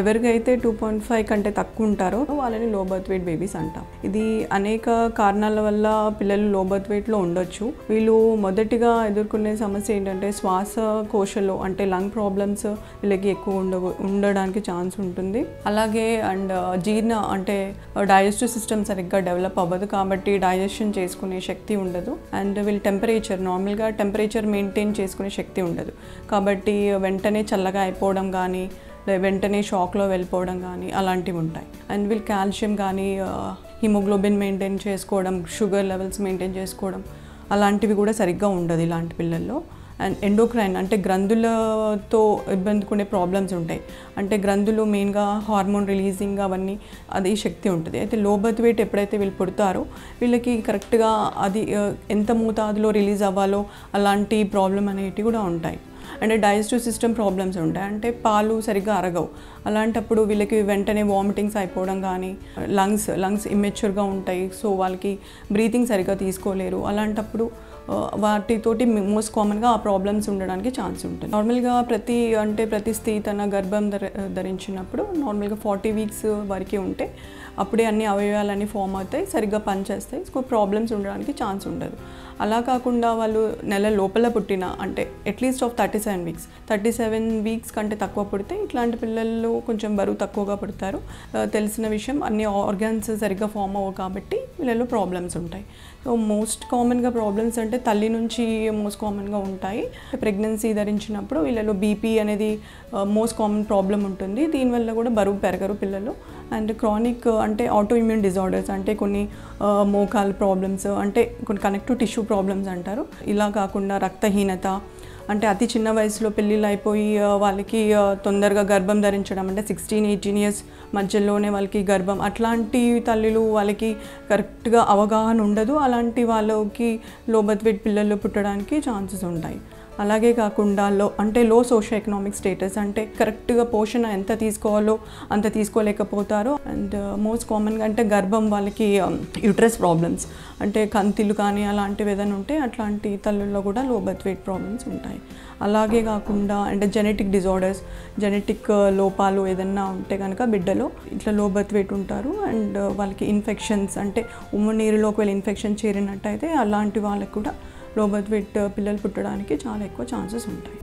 ఎవరికైతే 2.5 కంటే తక్కువ ఉంటారో వాళ్ళని లో బర్త్ వెయిట్ బేబీస్ అంటాం. ఇది అనేక కారణాల వల్ల పిల్లలు లో బర్త్ వెయిట్లో ఉండొచ్చు. వీళ్ళు మొదటిగా ఎదుర్కొనే సమస్య ఏంటంటే శ్వాసకోశలో అంటే లంగ్ ప్రాబ్లమ్స్ వీళ్ళకి ఎక్కువ ఉండడానికి ఛాన్స్ ఉంటుంది. అలాగే అండ్ జీర్ణ అంటే డైజెస్టివ్ సిస్టమ్ సరిగ్గా డెవలప్ అవ్వదు కాబట్టి డైజెషన్ చేసుకునే శక్తి ఉండదు. అండ్ వీళ్ళు నార్మల్గా టెంపరేచర్ మెయింటైన్ చేసుకునే శక్తి ఉండదు కాబట్టి వెంటనే చల్లగా అయిపోవడం కానీ వెంటనే షాక్లో వెళ్ళిపోవడం కానీ అలాంటివి ఉంటాయి. అండ్ వీళ్ళు కాల్షియం కానీ హిమోగ్లోబిన్ మెయింటైన్ చేసుకోవడం, షుగర్ లెవెల్స్ మెయింటైన్ చేసుకోవడం అలాంటివి కూడా సరిగ్గా ఉండదు ఇలాంటి పిల్లల్లో. అండ్ ఎండోక్రైన్ అంటే గ్రంథులతో ఇబ్బందికునే ప్రాబ్లమ్స్ ఉంటాయి. అంటే గ్రంథులు మెయిన్గా హార్మోన్ రిలీజింగ్ అవన్నీ అది శక్తి ఉంటుంది. అయితే లో బర్త్ వెయిట్ ఎప్పుడైతే వీళ్ళు పుడతారో వీళ్ళకి కరెక్ట్గా అది ఎంత మోతాదులో రిలీజ్ అవ్వాలో అలాంటి ప్రాబ్లం అనేటివి కూడా ఉంటాయి. అంటే డైజెస్టివ్ సిస్టమ్ ప్రాబ్లమ్స్ ఉంటాయి. అంటే పాలు సరిగ్గా అరగవు. అలాంటప్పుడు వీళ్ళకి వెంటనే వామిటింగ్స్ అయిపోవడం కానీ లంగ్స్ ఇమ్మెచ్యూర్గా ఉంటాయి. సో వాళ్ళకి బ్రీతింగ్ సరిగ్గా తీసుకోలేరు. అలాంటప్పుడు వాటితోటి మోస్ట్ కామన్గా ఆ ప్రాబ్లమ్స్ ఉండడానికి ఛాన్స్ ఉంటుంది. నార్మల్గా ప్రతి స్త్రీ తన గర్భం ధరించినప్పుడు నార్మల్గా 40 వీక్స్ వరకు ఉంటే అప్పుడే అన్ని అవయవాలన్నీ ఫామ్ అవుతాయి, సరిగ్గా పనిచేస్తాయి. సో ప్రాబ్లమ్స్ ఉండడానికి ఛాన్స్ ఉండదు. అలా కాకుండా వాళ్ళు నెల లోపల పుట్టిన అంటే అట్లీస్ట్ ఆఫ్ 37 వీక్స్ కంటే తక్కువ పుడితే ఇట్లాంటి పిల్లలు కొంచెం బరువు తక్కువగా పుడతారు. తెలిసిన విషయం అన్ని ఆర్గాన్స్ సరిగ్గా ఫామ్ అవ్వవు కాబట్టి వీళ్ళలో ప్రాబ్లమ్స్ ఉంటాయి. సో మోస్ట్ కామన్గా ప్రాబ్లమ్స్ అంటే తల్లి నుంచి మోస్ట్ కామన్గా ఉంటాయి. ప్రెగ్నెన్సీ ధరించినప్పుడు వీళ్ళలో బీపీ అనేది మోస్ట్ కామన్ ప్రాబ్లం ఉంటుంది. దీనివల్ల కూడా బరువు పెరగరు పిల్లలు. అండ్ క్రానిక్ అంటే ఆటో ఇమ్యూన్ డిజార్డర్స్ అంటే కొన్ని మోకాల్ ప్రాబ్లమ్స్ అంటే కొన్ని కనెక్టివ్ టిష్యూ ప్రాబ్లమ్స్ అంటారు. ఇలా కాకుండా రక్తహీనత అంటే అతి చిన్న వయసులో పెళ్ళిళ్ళు అయిపోయి వాళ్ళకి తొందరగా గర్భం ధరించడం అంటే 16-18 ఇయర్స్ మధ్యలోనే వాళ్ళకి గర్భం అట్లాంటి తల్లులు వాళ్ళకి కరెక్ట్గా అవగాహన ఉండదు. అలాంటి వాళ్ళకి లో బర్త్ వెయిట్ పిల్లలు పుట్టడానికి ఛాన్సెస్ ఉంటాయి. అలాగే కాకుండా లో సోషో ఎకనామిక్ స్టేటస్ అంటే కరెక్ట్గా పోషణ ఎంత తీసుకోవాలో అంత తీసుకోలేకపోతారు. అండ్ మోస్ట్ కామన్గా అంటే గర్భం వాళ్ళకి యూట్రస్ ప్రాబ్లమ్స్ అంటే కంతిలు కానీ అలాంటివి ఏదైనా ఉంటే అట్లాంటి తల్లుల్లో కూడా లో బర్త్ వెయిట్ ప్రాబ్లమ్స్ ఉంటాయి. అలాగే కాకుండా అంటే జెనెటిక్ లోపాలు ఏదన్నా ఉంటే కనుక బిడ్డలో ఇట్లా లో బర్త్ వెయిట్ ఉంటారు. అండ్ వాళ్ళకి ఇన్ఫెక్షన్స్ అంటే ఉమ్ము నీరులోకి వెళ్ళి ఇన్ఫెక్షన్ చేరినట్టయితే అలాంటి వాళ్ళకి కూడా లో బర్త్ వెయిట్ పిల్లలు పుట్టడానికి చాలా ఎక్కువ ఛాన్సెస్ ఉంటాయి.